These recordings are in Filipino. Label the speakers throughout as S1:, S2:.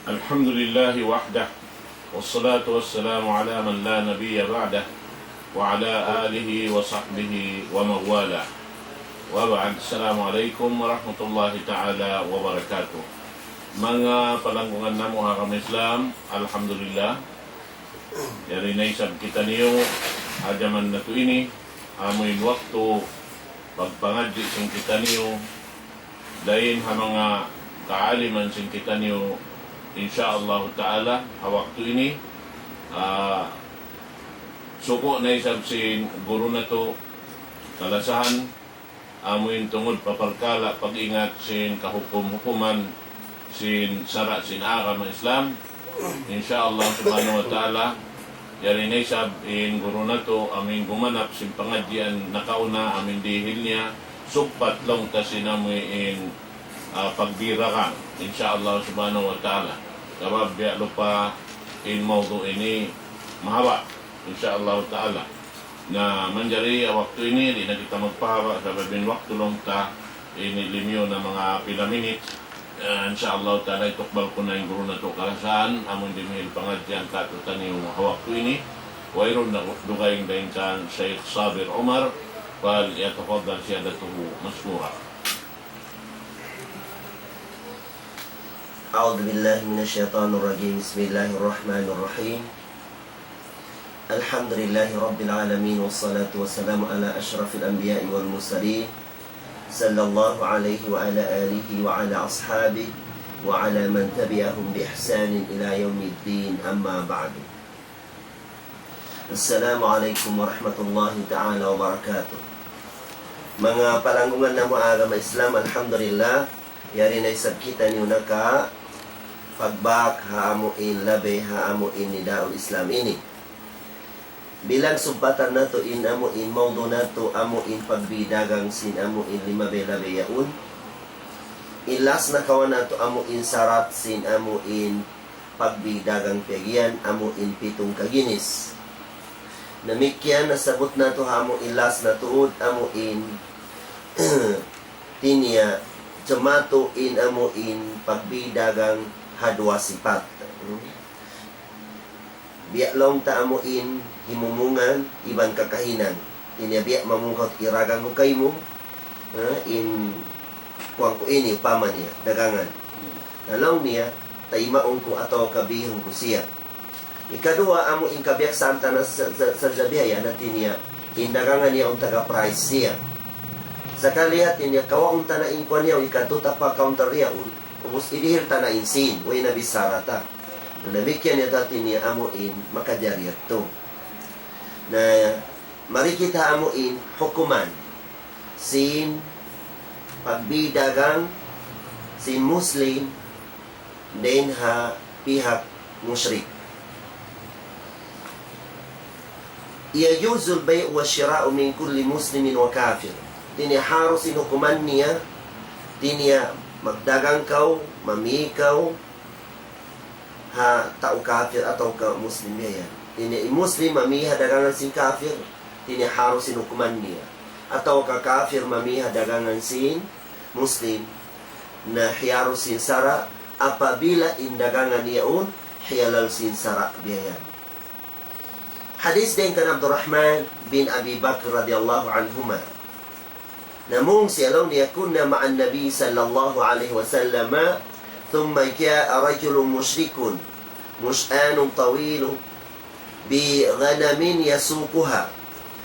S1: الحمد لله وحده والصلاة والسلام على من لا نبي بعده وعلى آله وصحبه ومن والاه وبعد. السلام عليكم ورحمة الله تعالى وبركاته. Mga palanggungan na mo hakam Islam, Alhamdulillah, yari na isab kita niyo ajaman na to ini amoy waktu pagpangadji sing kita niyo dahin ha mga kaaliman sing kita niyo insyaallah ta'ala ha waktu ini suko na isab sin guru na to kalasahan amoy tungod paparkala pag-ingat sin kahukum-hukuman sin sara sin akam Islam insyaallah subhanahu wa ta'ala. Yari na isab in guru na to aming gumanap sin pangadyan nakauna aming dihil niya sugpat lang kasi namoy in pagbira ka insyaallah subhanahu wa ta'ala. Kabab biya lupa in mawdo ini mahaba insyaallah ta'ala na manjari waktu ini di na kita magpahaba sa babin waktu lang ta ini limyo na mga pilaminit. Insyaallah ta'ala itukbal ko na yung guru na to kalasan amon dimihil pangadyan katutan yung waktu ini wayron na dugayong dahin kan Sheikh Sabir Omar fal yatafaddal siyadatuhu masmura.
S2: أعوذ بالله من الشيطان الرجيم بسم الله الرحمن الرحيم الحمد لله رب العالمين والصلاة والسلام على أشرف الأنبياء والمرسلين صلى الله عليه وعلى آله وعلى أصحابه وعلى من تبعهم بإحسان إلى يوم الدين أما بعد. السلام عليكم ورحمة الله تعالى وبركاته. Mga palanggungan na mo agama Islam, Alhamdulillah, yari na isab kita niyo naka pagbak haamuin labi haamuin ni daul Islam ini. Bilang sumbatan na to in amuin mawdo na to amuin pagbidagang sin amuin limabe-labe yaun. Ilas na kawan na to amuin sarat sin amuin pagbidagang pegyan amuin pitong kaginis. Namikyan nasabot na to amuin las na tuod amuin tinya jamato in amuin pagbidagang hadwa sipat. Biyak long ta amuin himumungan iban kakahinan ini biyak mamungkot iragang hukay mo in kuang ko ini upama niya dagangan nalong niya taimaong ko ataw kabihong ko siya. Ikadua amo in kabiyak santa na sa jabihaya natin niya in dagangan niya ang taga price siya sakalihat niya kawaong tanain ko niya ikatuta pa counter niya umus idihir tanain sin way nabisarata namikyan niya dati niya amuin makajariyat to na mari kita amuin hukuman sin pagbidagang sin Muslim din ha pihak musyrik. Yajuzul bay' wa shira'u min kulli muslimin wa kafir. Dini harusin hukuman niya diniya magdagang kau mamikaw ha tao kafir atau ka muslim yan. Ini muslim mamiha dagangan sin kafir, ini harus hukuman niya. Atau ka kafir mamiha dagangan sin muslim na harus sin sara apabila indagangan niya hiyalal sin sara biyan. Hadis din kan Abdurrahman bin Abi Bakr radhiyallahu anhuma. Namung sialaw niya kunna ma'an Nabi sallallahu alaihi wasallam thumma ja'a rajulun musyrikun mus'anun tawilun bi ghanamin yasukuha.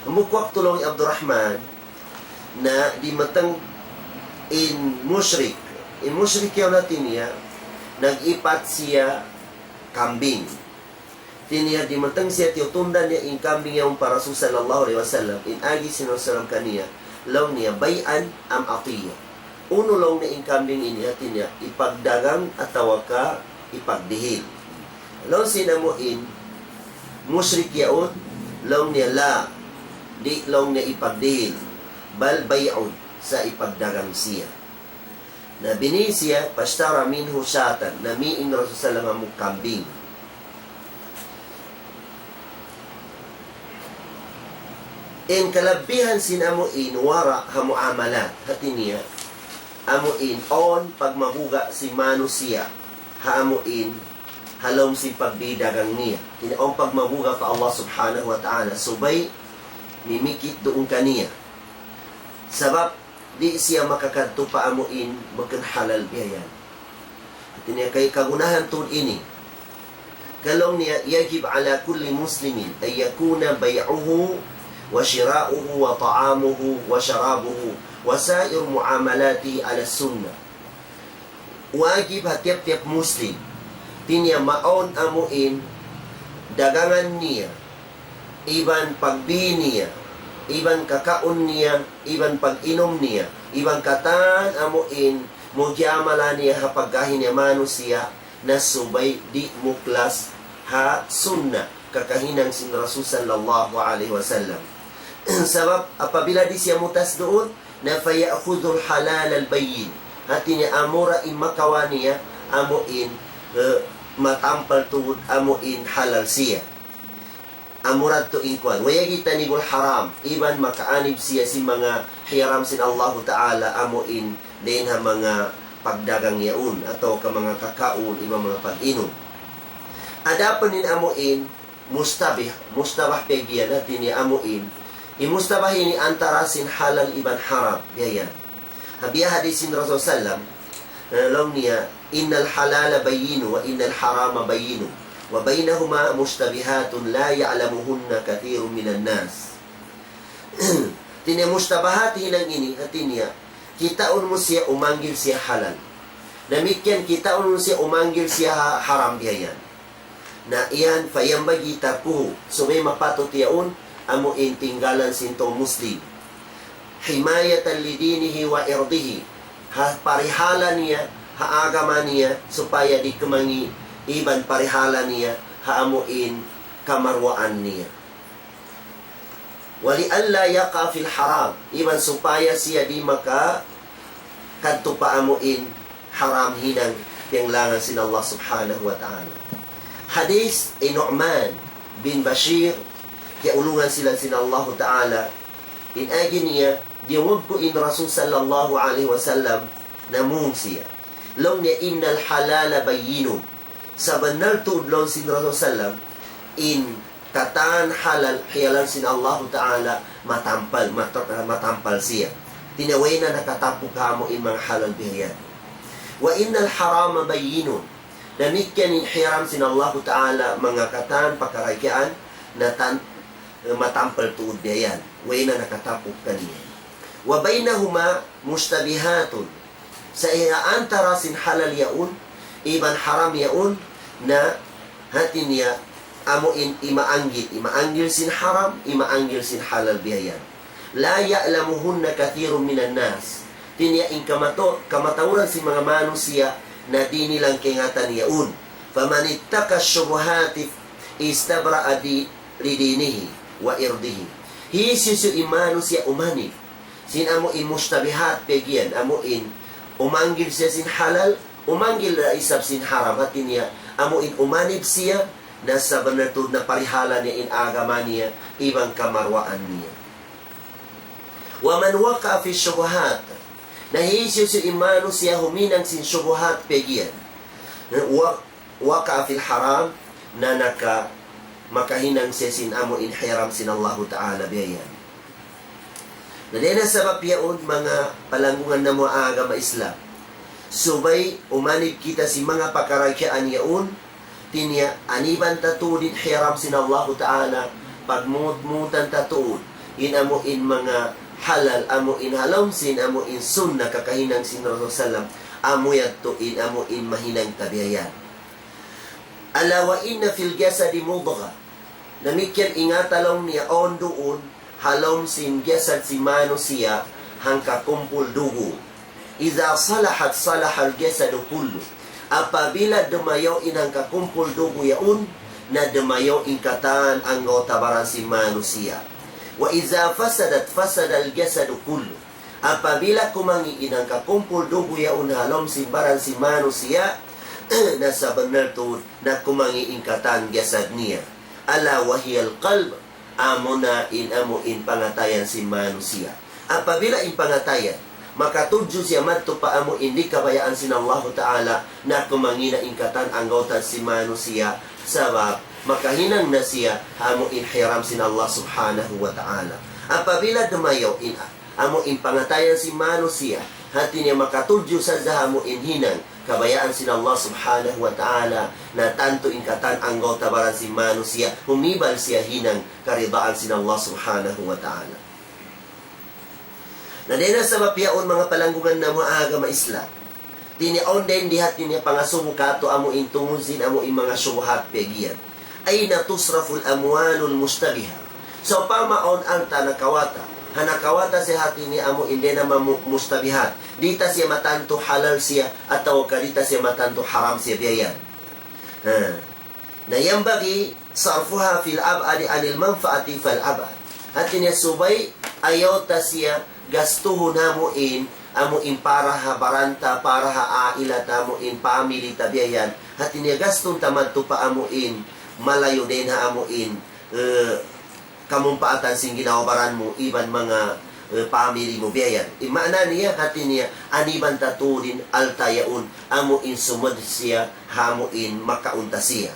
S2: Umukwak tulong Abdurrahman na di matang in musyrik yaw natin niya nag-ipat siya kambing tiniya di matang siya tiutundan niya in kambing yaw para Rasul sallallahu alaihi wasallam in agi sinusalam kaniya law niya bayan am atiya uno law na in kambing ini atin niya ipagdagang atawa ka ipagdihil law sinamuin musyrik yaon long niya la di long niya ipagdihil bal bay'un sa ipagdagang siya na bini siya pashtara minhu syatan na miin Rasul sallallahu alaihi kambing in kalabihan sin amuin wara hamuamalat hati niya amuin on pagmahuga si manusia haamuin halom si pagbidagang niya. Tinaong pagmabuga pa Allah subhanahu wa ta'ala. Subay, mimikit doon kaniya. Sabab, di siya makakadto pa amuin, magkan halal biyayan. At niya kay kagunahan tun ini. Kalong niya, yajib ala kulli muslimin ay yakuna bay'uhu wa shira'uhu wa ta'amuhu wa sharabuhu wa sa'ir muamalati ala sunnah. Wajib hatiap-tiap muslim tinya maon amuin dagangan niya, iban pagbi niya, iban kakaon niya, iban pag-inom niya, iban katan amuin mugyamala niya hapagkahin niya manusia na subay di muklas ha sunna kakahinang sin Rasul sallallahu alaihi wasallam. Sabab apabila di siya mutas doon na fayakhudul halal al-bayyin hati niya amura imakawa niya amuin matampal tuod amuin halal siya amurad to inkwan wayagita nibul haram iban makaanib siya si mga hiram sin Allah Ta'ala amuin din ha mga pagdagang yaun atau ka mga kakaon ibang mga pag-inom adapan nin amuin mustabah pegian natin ni amuin imustabah ini antara sin halal iban haram biyan habiya hadisin Rasul sallam long niya innal halala bayyinu wa innal harama bayyinu wa bainahuma mustabihatun la ya'lamuhunna kathirun minan nas. Tinya mustabahat hinang ini hatinya kitaon mo siya umanggil siya halal. Demikian kitaon mo siya umanggil siya haram biyan. Na iyan fayambagi tarkuhu so may mapatot yaun amuin tinggalan sintong muslim. Himayatan lidinihi wa irdihi parihala niya haagama niya supaya di kemangi iban parihala niya haamuin kamarwaan niya wali alla yaqa fil haram iban supaya siya di maka kadto paamuin haram hinang pinglangan sin Allah subhanahu wa ta'ala. Hadis Nu'man bin Bashir kaulungan sila sin Allah ta'ala in agin niya diwag ko in Rasul sallallahu alaihi wasallam namun siya long niya innal halala bayyinun sa banal tuudlon sin Rasul sallam in katan halal hiyalan sin Allah Ta'ala matampal siya tinaway na nakatapok kamo in mga halal bihayan wa innal harama bayyinun damikyan in hiram sin Allah Ta'ala mga katan pakarakyaan na matampal tuud bihayan way na nakatapok kaniya wa bainahuma mustabihatun sa antara sin halal yaun iban haram yaun na hati niya amuin imaanggil sin haram imaanggil sin halal bihayan la ya'lamuhunna kathirun minan nas tinya in kamatauran si mga manusia na di nilang kingatan yaun faman ittaka syubuhati istabra'a lidinihi wa irdihi hisisu imanusia umani sin amuin mustabihat pegian amuin umanggil siya sin halal umanggil na isab sin haram hati niya amuin umanib siya na sa benertud na parihala niya in agama niya ibang kamarwaan niya wa man waka fi syubuhat nahisyo si imanu siya huminang sin syubuhat pegian waka fil haram na makahinang siya sin amuin hiram sin Allah Ta'ala biyan. Nadena sabab yaon mga palanggungan na mga agama Islam. Subay umanib kita si mga pakarakyaan yaon tinya aniban tatudin hiram sin Allah Ta'ala pagmudmutan tatuod inamuin mga halal amuin halomsin amuin sunna kakahinang sin Rasul sallam amuyat tuin amuin mahinang tabiayan. Ala wa inna fil jasadi mudgha namikyan ingatalong niya on doon halom sin jasad si manusia hangka kumpul dugo. Iza salahat salahal jasadu kullu. Apabila demayaw inang kakumpul dugo yaun na demayaw ingkatan anggota barang si manusia. Wa iza fasadat fasadal jasadu kullu. Apabila kumangi inang kakumpul dugo yaun halom si barang si manusia na sa benar tu na kumangi ingkatan jasad niya. Ala wahiyal qalb amuna in amuin pangatayan si manusia. Apabila in pangatayan makatudyo siya madto pa amo hindi kabayaan sinallahu ta'ala na kumangina ingkatan ang gautan si manusia sabab makahinang na siya amo inhiram sinallah subhanahu wa ta'ala. Apabila dumayaw amo pangatayan si manusia hati niya makatudyo sa amo hinang kabayaan sinallah subhanahu wa ta'ala na tanto ingkatan ang gautabaran si manusia humibal siya hinang karidaan sinallah subhanahu wa ta'ala. Na dena sa mapiaon mga palanggungan na mga agama Islam. Tiniaon din dihat niya pangasumo kato amo intunguzin amo mga syubhat pegiyan. Ay natusraful amwalul mustabiha. So pamaon ang tanakawata. Hanakawata si hati ni amo hindi na mustabihat. Dita siya matanto halal siya atau kadita siya matanto haram siya biyan. Na yambagi sarfuha fil abadi anil manfaati fal abad. Hati niya subay ayaw ta siya gastuhon hamuin amuin para ha baranta para ha ailat amuin family tabiyan hati niya gastong tamad to pa amuin malayo din ha amuin kamumpaatan sing ginawabaran mo iban mga family mo biyan imana niya hati niya aniban taturin altayaun amuin sumod siya hamuin makaunta siya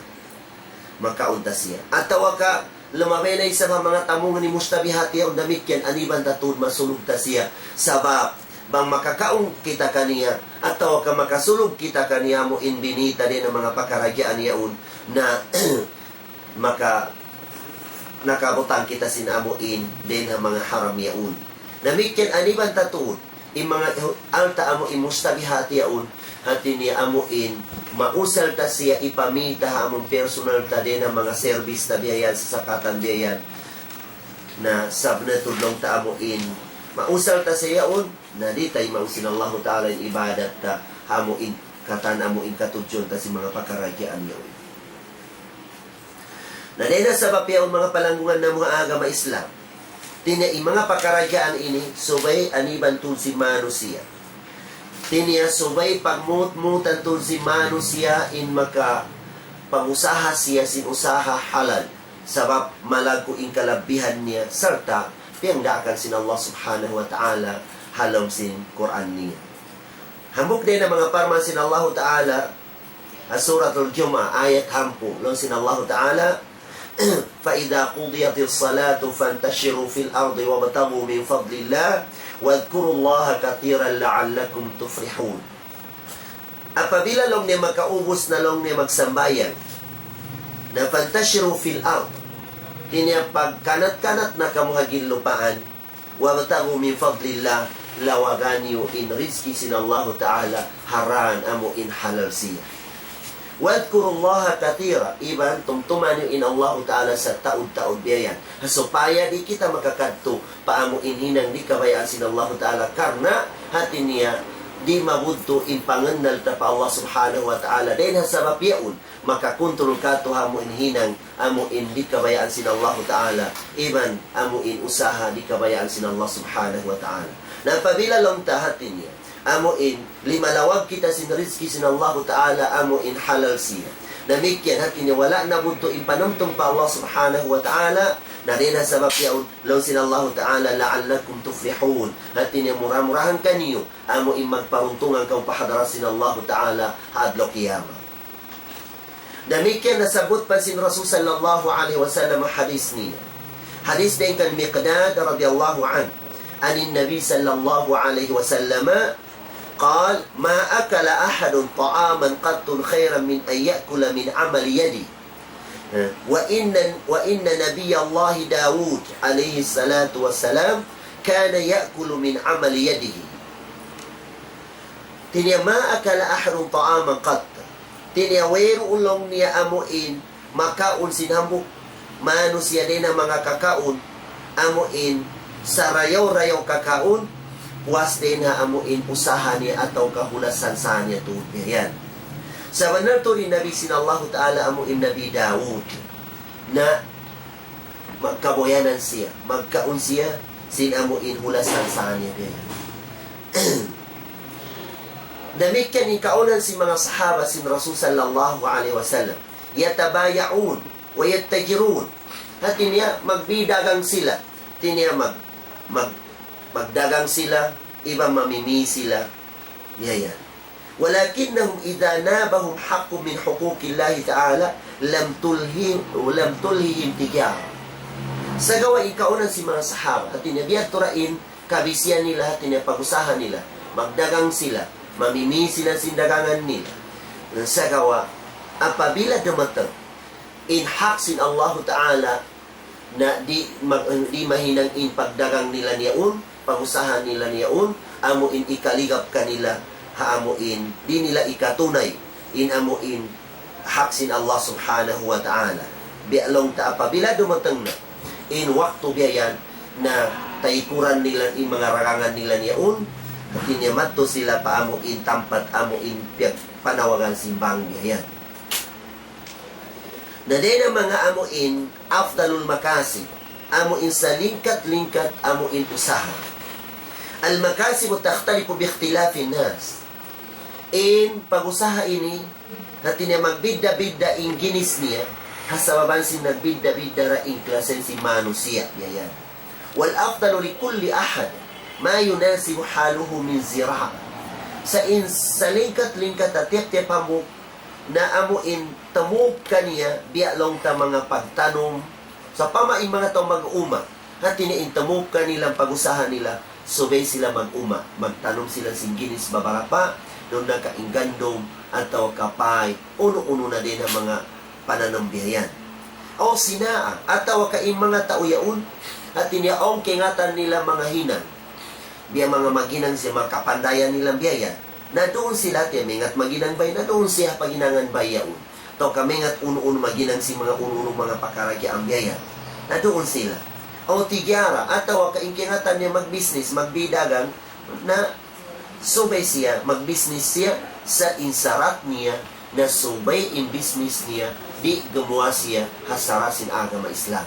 S2: atawa ka lumabay na isa mga tamong ni mustabihati o damit yan aniban tatud masulog ta siya sabab bang makakaong kita kaniya ataw ka makasulog kita kaniya mo binita din ang mga pakaragyaan yaon na nakabutang kita sinamuin din ang mga haram yaon namikyan aniban tatud mga alta amo mustabihati yaon hati niya amuin mausal ta siya ipamita among personal ta din ang mga service ta biyayan sa sakatan biyayan na sab na tudlong ta amuin mausal ta siya on na ditay mausin Allah ta'ala in ibadat ta amuin katan amuin katudyon ta si mga pakaragyaan yun na dena sa papiyaon mga palanggungan ng mga agama Islam tinai mga pakaragyaan ini subay aniban tul si manusia tiniya subay pagmut-mutan tun si manusia in maka pangusaha siya sin usaha halal sabab malago in kalabihan niya serta piyang daakan sin Allah subhanahu wa ta'ala halom sin Quran niya hambuk din ang mga parman sin Allah ta'ala suratul Jum'ah ayat 10 long sin Allah ta'ala فَإِذَا قُضِيَتِ الصَّلَاةُ فَانْتَشِرُوا فِي الْأَرْضِ وَابْتَغُوا مِنْ فَضْلِ اللَّهِ وَاذْكُرُوا اللَّهَ كَثِيرًا لَعَلَّكُمْ تُفْلِحُونَ. Apabila long niya makaubos na long niya magsambayan na fantashiru fil ard kiniya pagkanat-kanat na kamuhagin lupaan wabtagu min fadlillah lawagan yu in rizki sinallahu ta'ala haran amu in halal siya wadkurullaha katira iban tumtuman yu in Allah ta'ala sa taud-taud biyayan supaya di kita makakadto paamu inhinang di kabayaan sinallahu ta'ala karena hati niya di mabudto in pangandal ta pa Allah subhanahu wa ta'ala dahil sabab yaun makakontrol ka to hamo inhinang amo in di kabayaan sinallahu ta'ala iban amo in usaha di kabayaan sinallah subhanahu wa ta'ala na pabila long tahatin niya amo in limalawag kita sin rizki sinallahu ta'ala amo in halal siya namikyan hati niya wala na budto in panumtum pa Allah subhanahu wa ta'ala na rin sabab yaun law sinallahu ta'ala la'allakum tuflihun hati niya murah-murahan kaniyo amo in magparuntungan kang pahadara sinallahu ta'ala hadlo kiyama demikian nasabot pa sin Rasul sallallahu alaihi wasallam hadis niya hadis din kan Miqdad radhiyallahu an anin Nabi sallallahu alaihi wasallam قال ما أكل أحد طعاما قط خيرا من أن يأكل من عمل يدي وإن نبي الله داود عليه الصلاة والسلام كان يأكل من عمل يده تنيا ما أكل أحد طعاما قط تنيا وير أولong niya amuin makaun sinambuk manus yadena mga kakaun amuin sarayaw-rayaw kakaun puas din na amuin usaha niya ataw kahulasan sa niya tuod niya yan. Sa benar to ni Nabi sinallahu ta'ala amuin Nabi Daud na magkaboyanan siya, magkaun siya sin amuin hulasan sa niya yan. Demikian ni kaunan si mga sahaba sin Rasul sallallahu alaihi wasallam yatabayaun wa yattajirun hati niya magbidagang sila tiniya magdagang sila ibang mamimi sila biyayan. Walakinnahum idha nabahum haqqun min huquqillahi ta'ala lam tulhihim tigyar. Sa gawa ikaunan si mga sahaba at tinabiyat turain kabisiyan nila at tinapagusahan nila, magdagang sila, mamimi sila sindagangan nila. Sa gawa, apabila dumatang inhaksin Allah Ta'ala na di mahinang in pagdagang nila niyaon, pagusahan nila niyaon, amuin ikaligap kanila, haamuin, di nila ikatunay, inamuin haksin Allah Subhanahu wa Ta'ala. Bialong ta apabila dumatang na in waktu biyayan na taikuran nila in mga rarangan nila niyaon, at inyamato sila paamuin tampat amuin panawagan simbang biyayan. Na din ang mga amuin afdalul makasib, amuin sa lingkat-lingkat, amuin usaha. Al makasib takhtalifu bi ikhtilafin nas. In pag-usaha ini natin niya magbidda-bidda in ginis niya hasababan sin nagbidda-bidda ra in klasen si manusia yayan. Wal afdalu li kulli ahad ma yunasibu haluhu min zira'. Sa lingkat-lingkat at tiap-tiap amuk na amuin tamog kaniya bialong ta mga pagtanom sa pamain mga tao mag-uma at tiniintamog kanilang pag-usahan nila subay sila mag-uma magtanom sila singginis babarapa doon na kainggandong ataw kapay uno-uno na din ang mga pananambihayan o sinaa ataw kain mga tao yaon at tiniaong kingatan nila mga hinang biya mga maginang siya makapandayan nilang biyayan na doon sila tiyamingat maginang bay na doon siya paginangan bay yaon to kamingat uno-uno maginang si mga uno-uno mga pakaragya ang biyaya na doon sila o tigyara ataw kaingkingatan niya mag-business magbidagang na subay siya mag-business siya sa insarat niya na subay in business niya di gumawa siya hasara sin agama Islam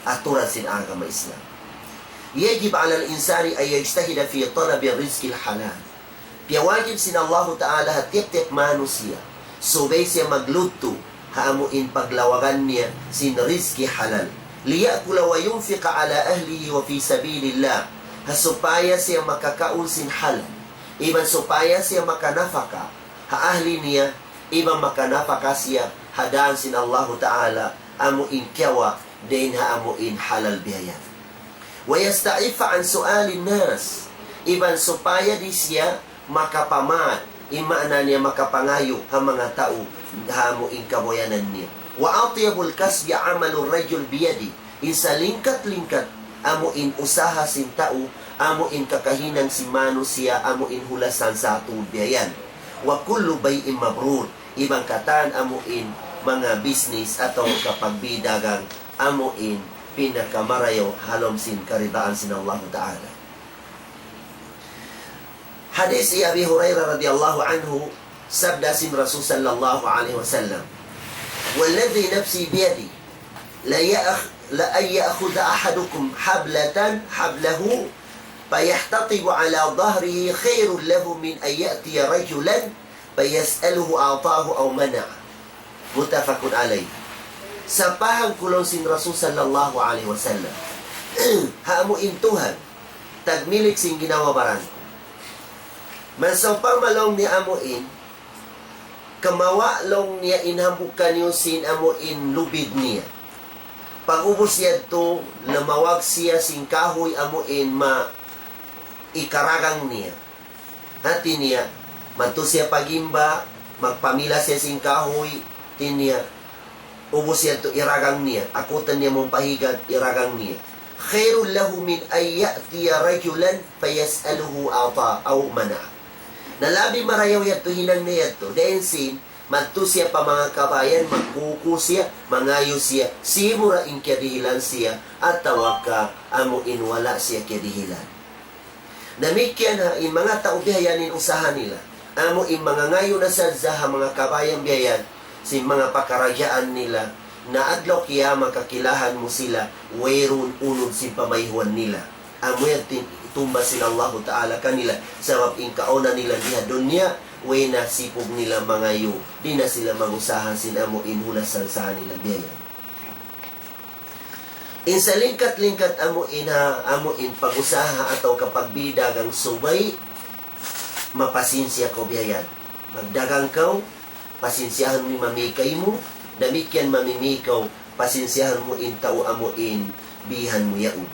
S2: aturan sin agama Islam. Yajib ala al-insani ay yajtahida fi talabi rizki al-halal. Piyawagib sin Allah Ta'ala hatip-tip manusia. Subay siya magluto, haamuin paglawagan niya sin rizki halal. Liyakula wa yunfiqa ala ahlihi wa fi sabilillah. Hasupaya siya makakaun sin halal. Iban supaya siya makanafaka. Haahli niya, iban makanafaka siya hadaan sin Allah Ta'ala. Amuin kiawa, din haamuin halal bihayan. Wa yasta'ifa an su'alin nas. Iban supaya di siya makapamat, imaana niya makapangayo ang mga tao hamuin kaboyanan niya. Wa atyabul kasbi amalur rajul biyadi, isa lingkat-lingkat amuin usaha sin tao, amuin kakahinang si manusia, amuin hulasan sa tubiayan. Wa kullu bay'in mabrur, ibang katan amuin mga business atau kapag bidagang amuin pinakamarayo halom sin karidaan sin Allah Ta'ala. Hadis Abi Hurairah radhiyallahu anhu sabda sin Rasul sallallahu alaihi wasallam walladhi nafsi biyadi la ya'khudha ahadukum hablatan hablahu fayahtatibu ala dhahrihi khairun lahu min an ya'tiya rajulan fayas'aluhu a'tahu aw mana'a. Muttafaqun alayh. Sa pahang kulong sin Rasul sallallahu alaihi wasallam haamuin Tuhan tagmilik sin ginawa barang mansaw pamalong ni amuin kamawalong niya inhambukan niyo sin amuin lubid niya pag-ubos siya to lamawag siya sin kahoy amuin ma ikaragang niya hati niya manto siya pagimba magpamila siya sin kahoy tinya ubos siya to iragang niya akutan niya mong pahigat iragang niya khairul lahu min ay ya'tiya rajulan fayas'aluhu ata aw mana. Nalabi marayaw yato hinang na yato. Dahil sin, magto siya pa mga kabayan, magkuku siya, mangayo siya, simura in kadihilan siya, at tawag ka, amuin wala siya kadihilan. Namikyan ha, in mga tao bihayanin usahan nila, amo in mga ngayo na sadza ha, mga kabayan bihayan, si mga pakaragyaan nila, na adlaw kiya makakilahan mo sila, wayron unod si pamayhuan nila. Amo yatin, tumba sila Allah Ta'ala kanila sabab inkaona nila diha dunya way na sipog nila mga yu di na sila magusahan sila mo inhulasan sa nila biya Insa lingkat-lingkat amuin pag-usaha atau kapag bidagang subay, mapasinsya ko biyayan. Magdagang kau, pasinsyahan mo mamikay mo, damikyan mamimikaw, pasinsyahan mo in tao amuin, bihan mo yaun.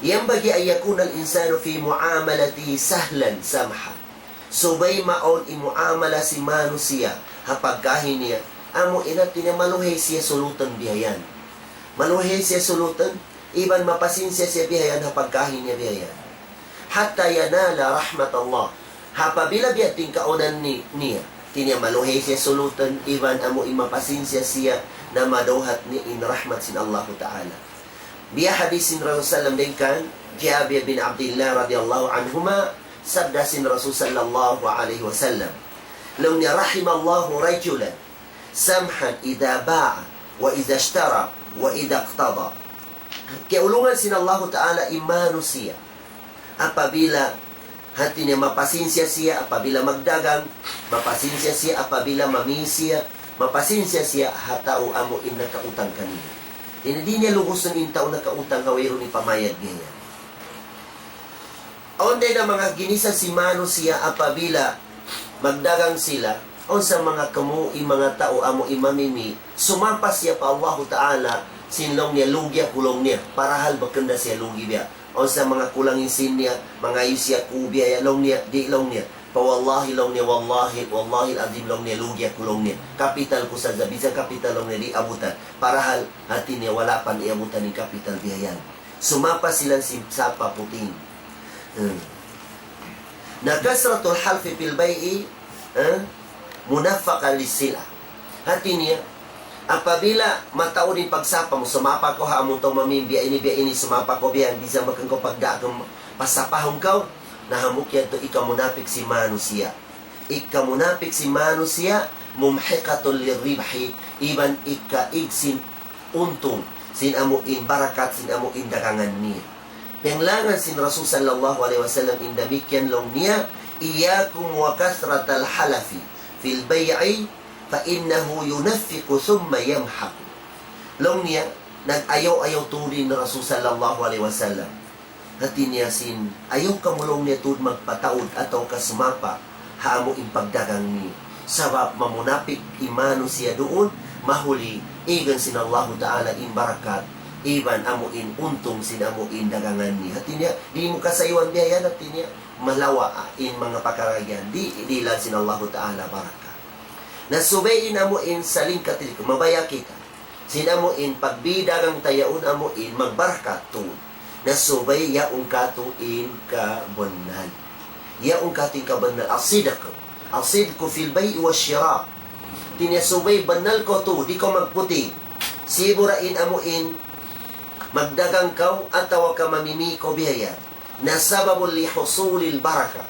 S2: Yan bagi ay yakun al-insano fi muamalati sahlan samhan. Subay maon imuamala si manusia, hapagkahin niya, amuin at tinamaluhay siya sulutan biyayan. Maluhay siya sulutan, iban mapasinsya siya biyayan, hapagkahin niya biyayan. Hatta yanala rahmat Allah. Hapabila biyating kaunan niya, tinya maluhay siya sulutan, iban amo imapasinsya siya na maduhat ni in rahmat sin Allah Ta'ala. Biya hadisin Rasulullah din kan, Jabir bin Abdullah radhiyallahu anhuma, sabda sin Rasul sallallahu alaihi wasallam, "Law ni rahimallahu rajulan samhan idza ba'a wa idza ishtara wa idza iqtada." Kaulungan sin Allah Ta'ala imanu siya apabila hati niya mapasinsya siya apabila magdagang, mapasinsya siya apabila mamisya, mapasinsya siya hatao amo in nakautang kanina. Hindi niya lugos ng intao nakautang kawiro ni pamayad niya. Onde na mga ginisa si mano siya apabila magdagang sila, o sa mga kamui mga tao amo imamimi, sumampas siya pa Allah Ta'ala, sinlong niya, lugya kulong niya, para halbakanda siya lugi biya. O sa mga kulangin sin niya, mga yusya kubya, ya long niya, di long niya. Pa wallahi long niya, wallahi adim long niya, lugya kulong niya. Kapital ko sa zabi, sa kapital long niya di abutan. Para hati niya, wala pan iabutan ng kapital biyayan. Sumapa silang sapa puting. Nakasratul halfi fil bai'i, munafaqa lisila. Hati niya, apabila matao din pagsapa mo, sumapa ko ha, among tong mamim, biya ini, sumapa ko biya, bisa makang ko pagdagang pasapahong kau, nahamuk yan to, ikaw munapik si manusia. Ikaw munapik si manusia, mumhikatul liribhi, iban ika-igsin untong, sin amuin barakat, sin amuin dagangan niya. Penglangan sin Rasul sallallahu alaihi wasallam indamikyan long niya, iyakum wa kasratal halafi, fil bay'i, فإنه ينفق ثم يمحق. Long niya, nag-ayaw-ayaw turin na Rasul sallallahu alaihi wasallam. Hati niya sin, ayaw ka mo long niya turin magpataod atau kasumapa, haamo impagdagang niya. Sabab mamunapik imano siya doon, mahuli, igan sin Allah Ta'ala in barakat, iban amuin untong sin amuin dagangan niya. Hati niya, di mo kasaywan biyayan, hati niya, malawa in mga pakaragyan, di lang sin Allah Ta'ala barakat. Nasubayin amuin sa lingkatil ko, mabaya kita. Sinamuin pagbidagang tayaon amuin, magbarkat to. Nasubay yaong katuin kabunan. Yaong kating kabunan, al-sidq fil bay'i wa syira. Tinasubay banal ko to, di ko magputi. Siburain amuin, magdagang kau, atawa ka mamimi ko bihaya. Nasababul li husulil baraka.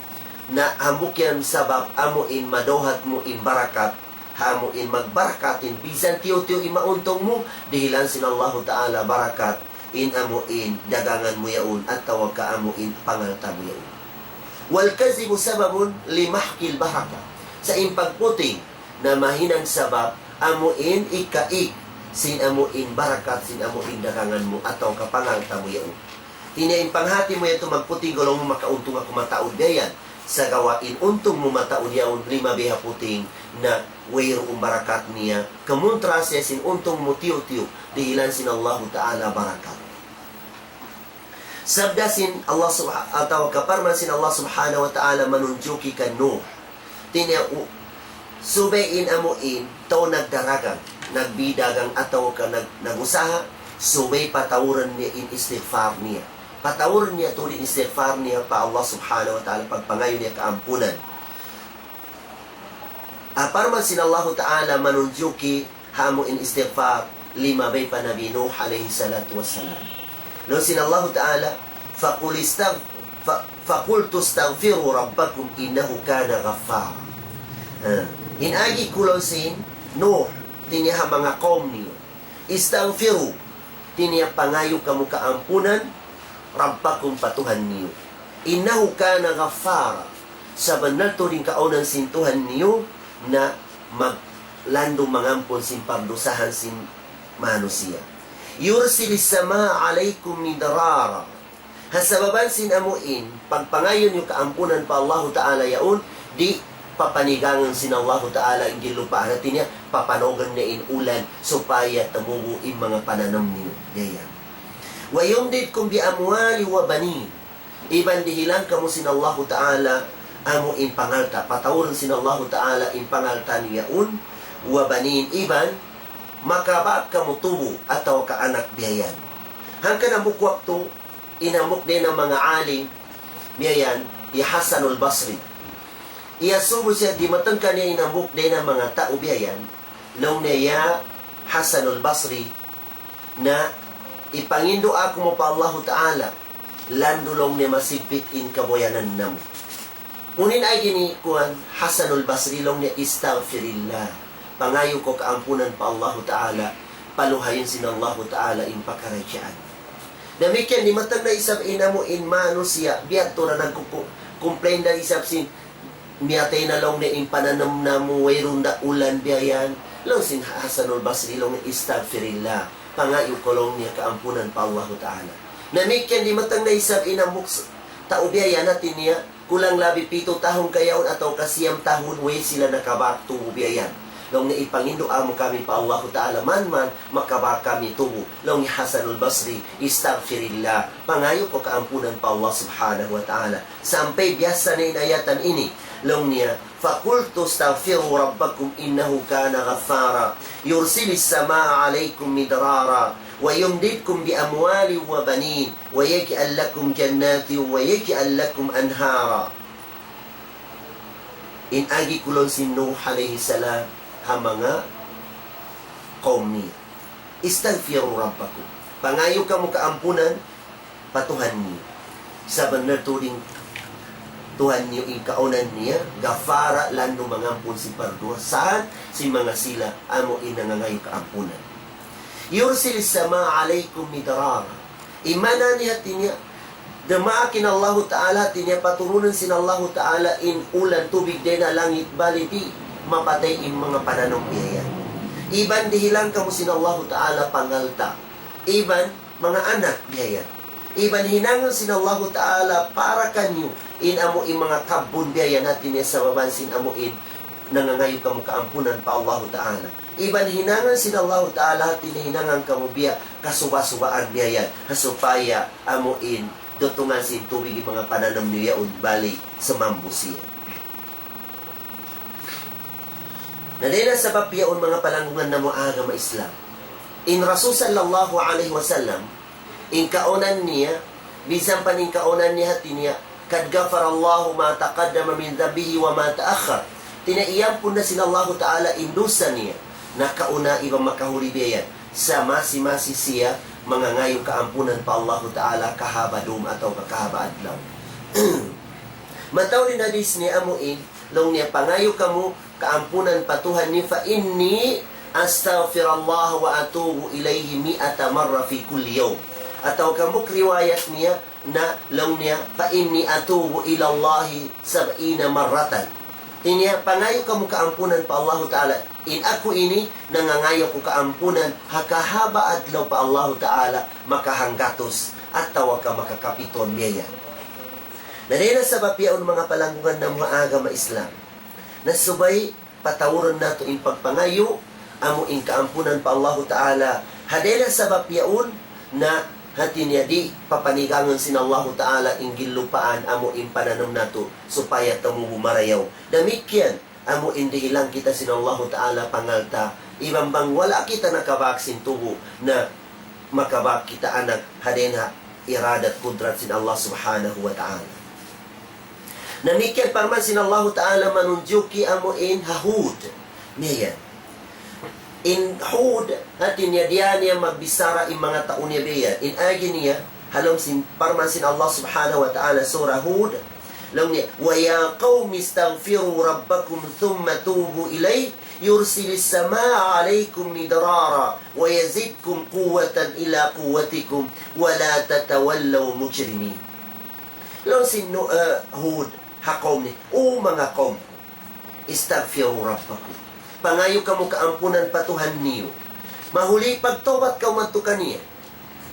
S2: Na amukyan sabab amuin madohat mo in barakat, hamuin magbarakatin bisan tiyo-tiyo imauntong mo dihilan sin Allah Ta'ala barakat in amuin dagangan mo yaun at tawag ka amuin pangalta mo yaun. Wal kazibu sababun limahkil baraka, sa impagputing na mahinang sabab amuin ikaik sin amuin barakat, sin amuin dagangan mo ataw ka pangalta mo yaun. Tinain panghati mo yato magputing gulong mo makauntong ako mataod gayan sa gawain untong mumataon yaon 5 biha puting na wayro barakat niya kamuntra siya sin untong mutiyo-tiyo dihilan sin Allah Ta'ala barakat. Sabda sin Allah atau kaparman sin Allah Subhanahu wa Ta'ala manunjuki kan Nuh. Tinya subayin amuin tao nagdaragan, nagbidagang ataw ka nagusaha, subay patawuran niya in istighfar niya. Patawuran niya tuloy istighfar niya pa Allah Subhanahu wa Ta'ala pagpangayon niya kaampunan. Aparman sin Allah Ta'ala manunjuki hamo in istighfar 5 bay pa Nabi Nuh alayhi salatu wassalam. No sin Allah Ta'ala faqultu astaghfiru rabbakum innahu kana ghaffara. Inagi kulon sin Nuh tiniha mga kaum niyo. Istaghfiru tiniya pangayo kamu kaampunan Rabbakum patuhan niyo. Innahu kana ghaffara. Sa banal to rin kaunan sin Tuhan niyo na maglandong mangampon sin pagdusahan sin manusia. Yursilis sama alaykum midrara. Hasababan sinamuin, pagpangayon yung kaampunan pa Allah Ta'ala yaon, di papanigangan sin Allah Ta'ala ang gilupa natin niya, papanogan na ulan, supaya tamubo in mga pananam niyo. Yayan. Wayumdid kum bi amwali wa banin. Iban dihilang kamo sin Allah Ta'ala, amo in pangalta. Patawuran sin Allah Ta'ala in pangalta niyaon, wa banin. Iban, makabak kamo tubo, ataw kaanak biyayan. Hangka na bukwak to, inamok din ng mga alim, biyayan, Hasanul Basri. Iyasubo siya, di matang kanya inamok din ng mga tao biyayan, nung niya Hasanul Basri, na ipangindo ako mo pa Allah Ta'ala, landulong ni masipit in kaboyanan namo. Unin ay ginikuan, Hasanul Basri long niya istaghfirillah. Pangayo ko kaampunan pa Allah Ta'ala, paluhayin sin Allah Ta'ala in pakaradyaan. Damikian, di matang na isab ina mo in mano siya, biyak to na nagkukomplain na isab sin, miyatay na long na in pananam na mo, wayroon na ulan biyayan, long sin Hasanul Basri long istaghfirillah. Pangayo ko long niya kaampunan pa Allah Ta'ala. Damikian, di matang na isab ina mo, tao biyayan natin niya, kulang labi 7 tahong kayaon atau kasiyam tahon, way sila nakabakto biyayan. Long na ipangindo amo kami pa Allah Ta'ala man makaba kami tubo. Long ni Hasanul Basri, istaghfirillah. Pangayo ko kaampunan pa Allah Subhanahu wa Ta'ala. Sampay biyasa na inayatan ini. Long niya, fakultu astaghfiru rabbakum innahu kana ghaffara. Yursilis samaa alaykum midrara. Wa yumdidkum bi amwali wa banin. Wa yaj'al lakum jannati wa yaj'al lakum anhara. In agi kulon si Nuh alayhi salam, ha mga kaum niya. Istaghfiru rabbakum. Pangayo ka mo kaampunan, patuhan niyo. Sa benar turing Tuhan niyo in kaunan niya, gafara lando mangampun si pardua. Saan? Si mga sila, amo in nangangayo kaampunan. Yursil sama alaykum midrara. Imana niya tinya, damaakin Allah Ta'ala, tinya paturunan sin Allah Ta'ala in ulan tubig din na langit baliti, mapatay in mga pananong biyaya. Iban dihilang kamo sin Allah Ta'ala pangalta. Iban mga anak biyaya. Iban hinangan sin Allah Ta'ala para kanyo in amo in mga kabun biyaya natin ya sa babansin amo in nangangayo kamo kaampunan pa Allah Ta'ala. Iban hinangan sin Allah Ta'ala tinihinangan kamo biya kasuba-subaan biyaya supaya amo in dotungan sin tubig in mga pananam niya yaon bali sa mambusiya. Nadena sa papiyaon mga palanggungan na muaga ma-Islam. In Rasul sallallahu alaihi wasallam, in kaunan niya, bisan pa nin kaunan niya niya, kad gafara Allahu ma taqaddama min dhanbihi wa ma ta'akhkhar. Tinaiyam po na sin Allah Ta'ala indusa niya, na kauna ibang makahuribiyan, sa masi-masi siya, mga ngayong kaampunan pa Allah Ta'ala kahabadum atau kahaba adlaw. Mataw rin hadis ni amuin, long niya pangayo kamo, kaampunan patuhan ni fa inni astaghfirullah wa atubu ilayhi 100 marra fi kulli yawm. Atau kamuk riwayat niya na long niya fa inni atubu ila Allah 70 marratan. Tinya pangayo kamo kaampunan pa Allah Ta'ala. In ako ini nangangayo ko kaampunan hakahaba adlaw pa Allah Ta'ala makahanggatos at tawa ka makakapiton biya. Narena sa papiaon mga palanggungan ng mga agama Islam. Nasubay patawuran nato in pagpangayo amo in kaampunan pa Allah Ta'ala hadela sa bapyaon na hati niya di papanigangan sin Allah Ta'ala in gilupaan amo in pananam nato supaya tamo bumarayaw damikyan amo in dihilang kita sin Allah Ta'ala pangalta ibang bang wala kita nakabaksin tubo na makabak kita anak hadena iradat kudrat sin Allah Subhanahu wa Ta'ala. Namikyan parman sin Allah Ta'ala manunjuki amo in hahud. Niyan. In hud, hatin niya diyan niya magbisara in mga taon niya biya. In agi niya, halong sin parman sin Allah Subhanahu wa Ta'ala surah Hud. Lang niya, wa ya qawmi istaghfiru rabbakum thumma tubu ilay yursilis samaa alaykum midrara wa yazidkum quwwatan ila quwwatikum wa la tatawallaw mujrimin. Lang sin Hud hakom ni, o mga kom, istaghfiru rabbakum. Pangayo kamo kaampunan patuhan niyo. Mahuli pagtobat ka umantukan niya.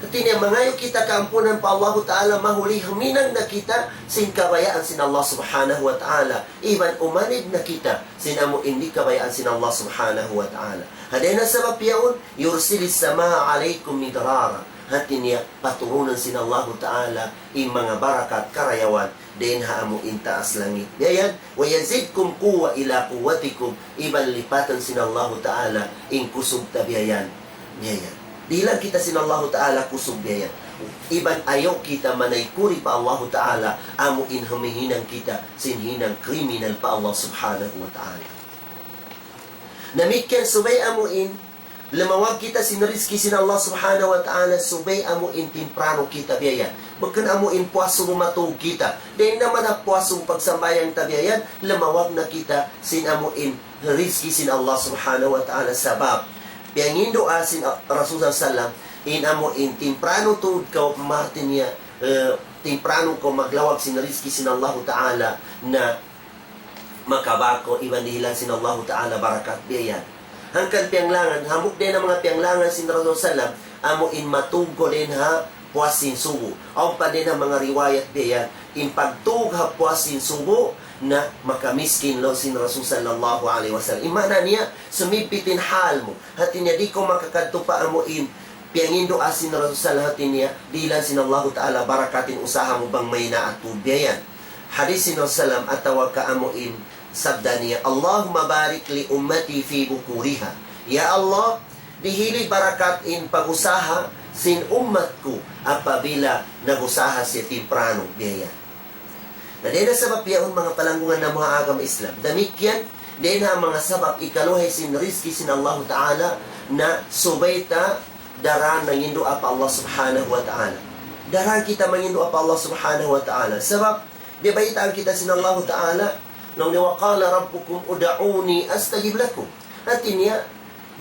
S2: Katinya mangayo kita kaampunan pa Allah Ta'ala, mahuli huminang na kita sin kabayaan sin Allah Subhanahu wa Ta'ala. Iban umanid na kita sin amo hindi kabayaan sin Allah Subhanahu wa Ta'ala. Haday na sabab yaon, yursilis sama alaikum midrara. Hatinya paturunan sin Allah Ta'ala in mga barakat karayawan din haamo intaas langit. Yayan, wa yazidkum quwa ila quwwatikum. Iban lipatan sin Allah Ta'ala in kusog tabiyayan. Yayan. Di lang kita sin Allah Ta'ala kusog biya. Iban ayaw kita manaykuri pa Allah Ta'ala, amo in humihinang kita sinhinang kriminal pa Allah Subhanahu wa Ta'ala. Namikyan subay amo in lamawag kita sin rizki sin Allah Subhanahu wa Ta'ala, subay amo in timprano kita biya. Bagkan amo in puwaso matug kita. Dahil naman na puwaso pagsambayang tabiyayan, lamawag na kita sin amo in rizki sin Allah Subhanahu wa Ta'ala sabab Piangin doa sin Rasulullah sallam in amo in timprano tuod ka martin niya timprano ko maglawag sin rizki sin Allah Ta'ala na makabako iban dihilan sin Allah Ta'ala barakat biyan. Hangkan pianglangan hamuk din ang mga pianglangan sin Rasulullah sallam amo in matugko din ha puasin subo. Aw pa din ang mga riwayat biyan in pagtug ha puasin subo na makamiskin lo sin Rasul sallallahu alaihi wasallam. Imana niya sumipitin hal mo. Hati niya di ko makakadto pa amo in piangin doa sin Rasul sallallahu hati niya dilan sin Allah Ta'ala barakatin usaha mo bang may naatubyayan. Hadis sin Rasul sallam atawa ka amo in sabda niya Allahumma barik li ummati fi bukuriha. Ya Allah, dihili barakat in pagusaha sin ummatku apabila nagusaha si timprano biya. Na din na sabab yaon mga palanggungan ng mga agam Islam. Damikyan, din na mga sabab ikaluhay sin rizki sin Allah Ta'ala na subayta daran ng indo apa Allah Subhanahu wa Ta'ala. Daran kita mangindo apa Allah Subhanahu wa Ta'ala. Sabab, di ba itaan kita sin Allah Ta'ala nung niwakala rabbukum uda'uni astajib lakum. At niya,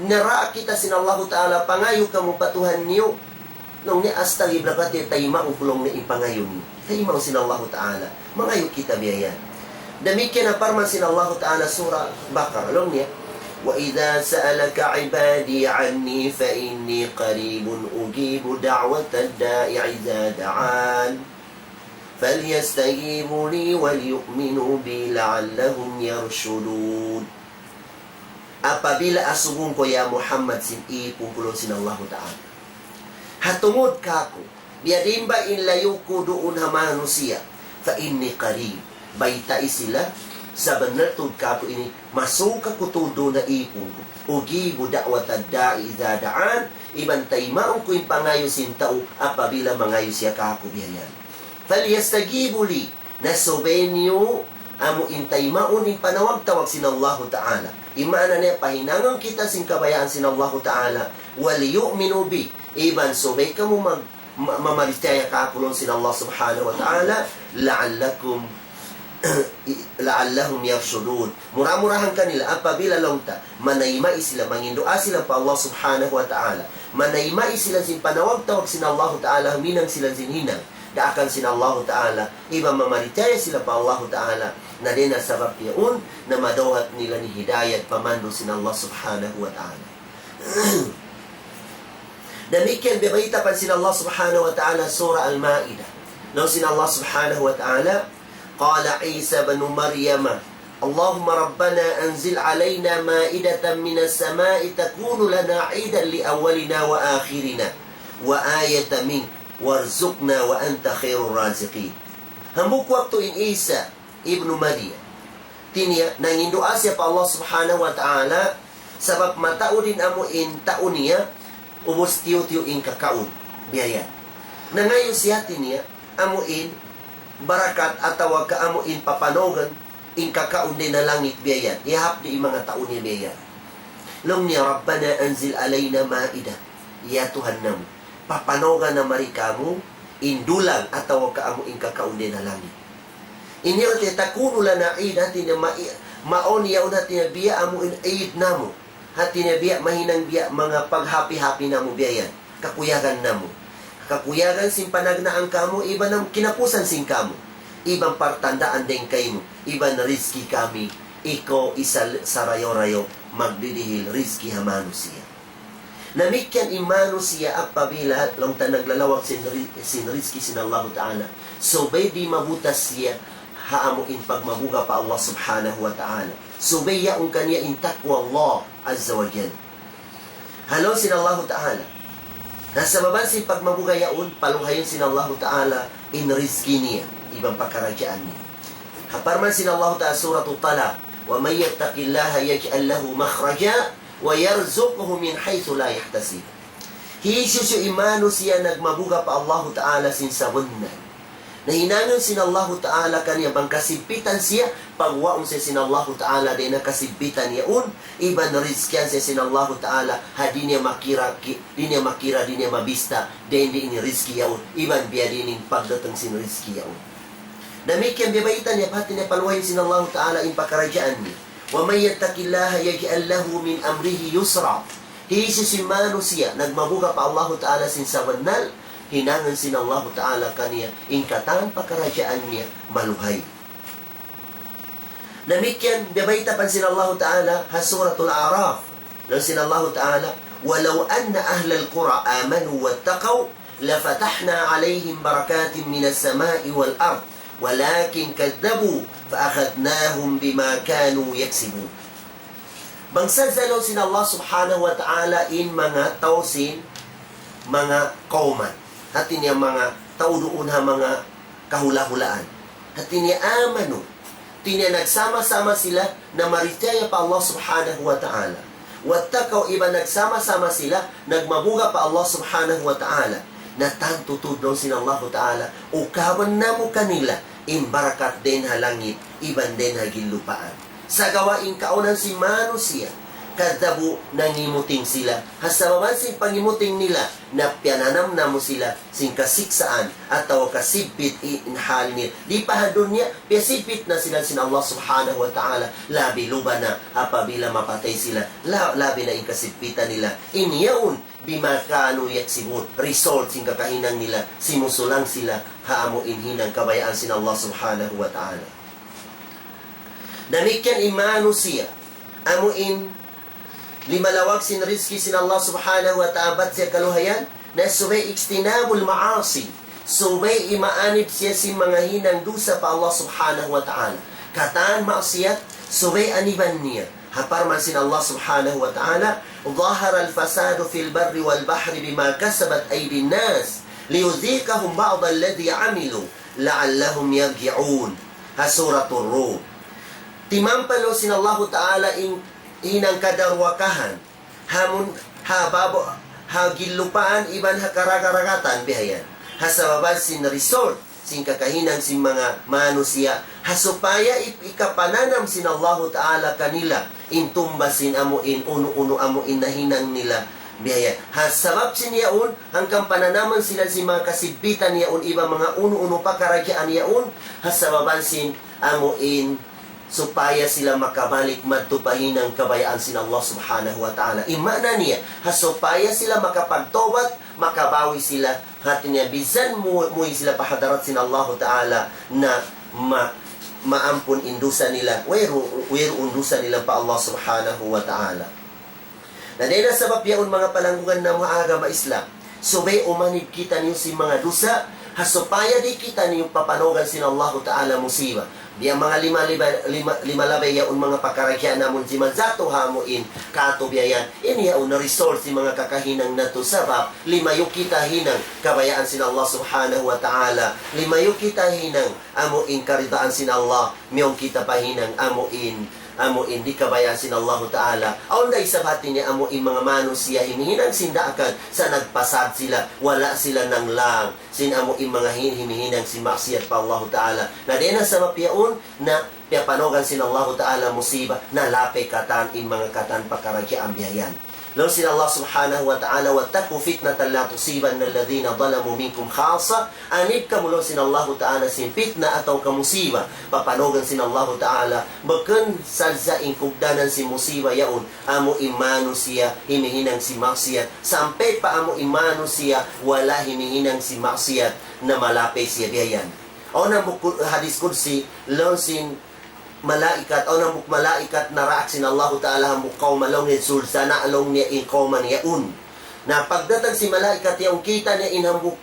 S2: nara kita sin Allah Ta'ala pangayo kamu patuhan niyo nung ni astajib lakum at tayma ukulong ni ipangayo niyo. Tayma sin Allah Ta'ala. Mangayo kita biya. Demikian ang parman sin Allah Ta'ala surah Baqarah. Alam niya, وَإِذَا سَأَلَكَ عِبَادِي عَنِّي فَإِنِّي قَرِيبٌ أُجِيبُ دَعْوَةَ الدَّاعِ إِذَا دَعَانِ فَلْيَسْتَجِيبُوا لِي وَلْيُؤْمِنُوا بِي لَعَلَّهُمْ يَرْشُدُونَ. Apabila asubong ko ya Muhammad sin ipungkulong sin Allah Ta'ala. Hatungod kako, biadimba in layo ko doon ha manusia. Fa inni qarib baytai sila sa banatod kako ini masuka ko tudo na ipon ko ugibu da'wat ad-da'i idza da'an ibantay maong ko pangayo sin tao apabila mangayo siya kako biyan. Falyastajibu li nasubenyo amo intay maon in panawag tawag sin Allah Ta'ala. Imana niya pahinangan kita sin kabayaan sin Allah Ta'ala wal yu'minu bi iban subay ka mo mamaristaya kakulong sin Allah Subhanahu wa Ta'ala la'allahum yarshudun. Mura-murahan kanila apabila longta manaymai sila mangindua sila pa Allah Subhanahu wa Ta'ala, manaymai sila sin panawag-tawag sin Allah Ta'ala minang sila sinhinang daakan sin Allah Ta'ala iba mamaritaya sila pa Allah Ta'ala na din na sabab yaon na madawat nila ni hidayat pamando sin Allah Subhanahu wa Ta'ala. Demikian bibaita pan sin Allah Subhanahu wa Ta'ala surah Al-Ma'idah. Law sin Allah Subhanahu wa Ta'ala qala Isa ibn Maryam Allahumma rabbana anzil alayna ma'idatan minas sama'i takunu lana 'idan li awwalina wa akhirina wa ayatan mink warzuqna wa anta khairur raziqin. Hambuk waktu in Isa ibn Maryam tinya nangindua siya pa Allah Subhanahu wa Ta'ala sabab matao din amo in taon niya ubos tiyo-tiyo in kakaon biyaya. Na ngayon siya niya amuin barakat atawa ka amuin papanogan in kakaon din na langit biyaya. Ihap di mga taon niya biyaya. Long niya Rabbana anzil alayna ma'ida. Ya Tuhan namu. Papanogan na marikamu indulang atawa ka amuin kakaon din na langit. Inyo te takunu lana id hati na maon yaon hati na biya amuin aid namu. Hati na biya, mahinang biya, mga paghapi-hapi na mo biyayan. Kakuyagan na mo. Kakuyagan sin panagnaan ka mo, iba ng kinapusan sin ka mo. Ibang partandaan din kayo mo. Iba na rizki kami. Iko isa sa rayo-rayo, magdidihil rizki hamano siya. Namikyan imano siya apabila long ta naglalawag sinrizki sinallahu ta'ala. So bay di mabutas siya haamuin pagmabuga pa Allah subhanahu wa ta'ala. So bay yaong kanya intakwa Allah azza wa jal. Halo sinallahu ta'ala. Nasa babansin pagmabuga yaon, paluhayin sinallahu ta'ala in rizki niya. Ibang pagkaragyaan niya. Haparman sinallahu ta'ala suratul Talaq. Wa may yattaqillaha yaj'al lahu makhraja wa yarzuquhu min haythu la yahtasib. Hisus yung imano siya nagmabuga pa Allah Ta'ala sinsabunan. Nahinangan sinallahu Ta'ala kanya bang kasipitan siya pagwaon siya sinallahu Ta'ala din na kasipitan niya iban rizkyan siya sinallahu Ta'ala di niya makira di niya mabista din di ini rizki yaon iban biya dining pagdatang sin rizki yaon. Damikian bibaitan niya pati niya paluhayin sinallahu Ta'ala in pakaradyaan niya. وَمَنْ يَتَّقِ اللَّهَ يَجْعَلْ لَهُ مِنْ أَمْرِهِ يُسْرًا. Hisimano siya, nagmabuga pa Allah Ta'ala sinsabanal, hinangan sin Allah Ta'ala kaniya, ingkatan pakaradyaan niya, maluhay. Namikyan, gabayta pan sin Allah Ta'ala, hasuratul Araf, nang sin Allah Ta'ala, وَلَوْ أَنَّ أَهْلَ الْقُرَى آمَنُوا وَاتَّقَوْا لَفَتَحْنَا عَلَيْهِمْ بَرَكَاتٍ مِنَ السَّمَاءِ وَالْأَرْضِ walakin kadzabu faakhadnahum bima kanu yaksibun. Bangsazalo sin Allah subhanahu wa ta'ala in mga tausin, mga kauman. Hati niya mga tauduun ha mga kahula-hulaan. Hati niya amanu. Hati niya nagsama-sama sila na maritaya pa Allah subhanahu wa ta'ala. Wattakaw iba nagsama-sama sila, nagmabuga pa Allah subhanahu wa ta'ala. Na tantutudon sin Allah Ta'ala, ukawan na mo kanila, imbarakat din halangit, iban din hagilupaan. Sa gawain kaunan si Mano siya, kadabu nangimuting sila. Hasabaman sing pangimuting nila, na piananam na mo sila, sing kasiksaan, at tawa kasipit inhal niya. Di pa hadun niya, piasipit na sila sin Allah subhanahu wa ta'ala, labi luba na, apabila mapatay sila, labi na inkasipitan nila. Inyaun, bima kanu yaksibun, result sing kakahinang nila, simusulang sila, haamo inhinang kabayaan sin Allah subhanahu wa ta'ala. Damikyan imano siya, amuin, limalawag sin rizki sin Allah subhanahu wa ta'ala bat siya kaluhayan na subay ikstinabul maasi subay imaanib siya si mga hinang dusa pa Allah subhanahu wa ta'ala kataan maasiyat subay aniban niya haparman sin Allah subhanahu wa ta'ala ظهر الفساد في البر والبحر بما كسبت أيدي الناس ليذيقهم بعض الذي عملوا لعلهم يرجعون سورة الروم timampalo sin Allah ta'ala inang kadarwakahan hamun hababo hagilupaan iban hakarakaragatan bihayan hasababal sin resort sin kakahinan sin mga manusia hasupaya ikapananam sin Allah Ta'ala kanila intumbasin amuin uno amuin nahinang nila bihayan hasabab sin yaun hanggang pananaman sila si mga kasibitan yaun iba mga uno pakaragyaan yaun hasababal sin amuin supaya sila makabalik magtupahin ng kabayaan sin Allah subhanahu wa ta'ala. Imana niya, supaya sila makapagtobat, makabawi sila, hati niya, bisan muwi sila pahadarat sin Allah ta'ala na maampun indusa nila, weru undusa nila pa Allah subhanahu wa ta'ala. Na dahil sabab yaon mga palanggungan na mga agama Islam, subay umanib kita niyo si mga dusa, hasupaya di kita niyo papanogan sin Allah ta'ala musiba. Biya mga lima labay yaon mga pakaragyan namon si manzato hamuin kato biyayan ini yaon na resource si mga kakahinang nato sabab limayo kita hinang kabayaan sin Allah subhanahu wa ta'ala limayo kita hinang amuin karidaan sin Allah miyong kita pahinang amuin di kabayaan sin Allah Ta'ala aon day sabati niya amuin mga manusia hinihinang sindaakan sa nagpasad sila wala sila nang lang sin amuin mga hinihinang si maksiyat pa Allah Ta'ala na din sa mapiyaon na piyapanogan sin Allah Ta'ala musiba na lapay katan in mga katan pakaragya ang biyayan. Lalu sin Allah subhanahu wa ta'ala wattaku fitnatan la tusibanna alladhina zalamu minkum khassa anib kamulo sin Allah ta'ala sin fitna atau kamusiba papanogan sin Allah ta'ala beken sadza ingkugdanan si musiba yaun amo imano siya himihinang si maksiyat sampai pa amo imano siya wala himihinang si maksiyat na malapay siya biyayan. O na hadis kursi lalu sin malaikat o namuk malaikat na raak sin Allah Ta'ala hamuk kaumalong ni sulsana along niya in kauman yaun Na pagdatag si malaikat yung kita niya inhambuk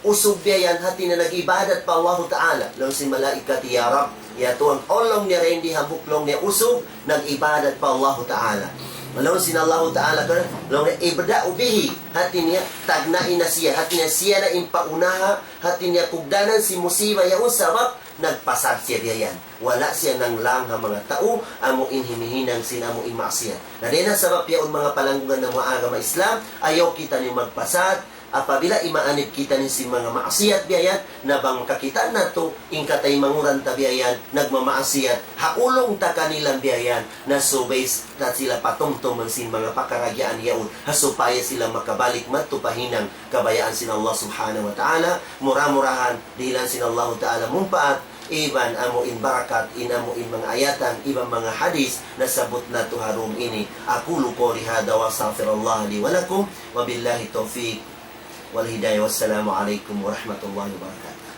S2: usog biya yan hati na nag-ibadat pa Allah Ta'ala. Long si malaikat ya Rab, ya tuang olong niya rin di habuklong niya usog, nag-ibadat pa Allah Ta'ala. Walau sin Allah Ta'ala kan, long ibda ubihi, hati niya tagnain na siya, hati niya siya na impaunaha, hati niya kugdanan si musiba ya usabab, nagpasad siya yan. Wala siya nang lang ha mga tao, amo inhimihinang sinamo imaksiyat. Na rin ang sabab yaon mga palanggungan ng mga agama Islam, ayaw kita ni magpasad, apabila imaanip kita ni si mga maasiyat biyayan, na bang kakita na to, ingkatay manguran ta biyayan, nagmamaasiyat, haulong ta kanilang biyayan, na subays na sila patungtong sin mga pakaragyaan yaon, hasupaya sila makabalik matupahinang kabayaan sin Allah subhanahu wa ta'ala, murah-murahan, dilan sin Allah ta'ala mumpaat, iban amo in barakat, amo in mga ayatan, ibang mga hadis na sabot na tuharum ini. Aqulu qawli hada wa astaghfirullah li wa lakum wa billahi taufiq wal hidayah. Wassalamu alaikum warahmatullahi wabarakatuh.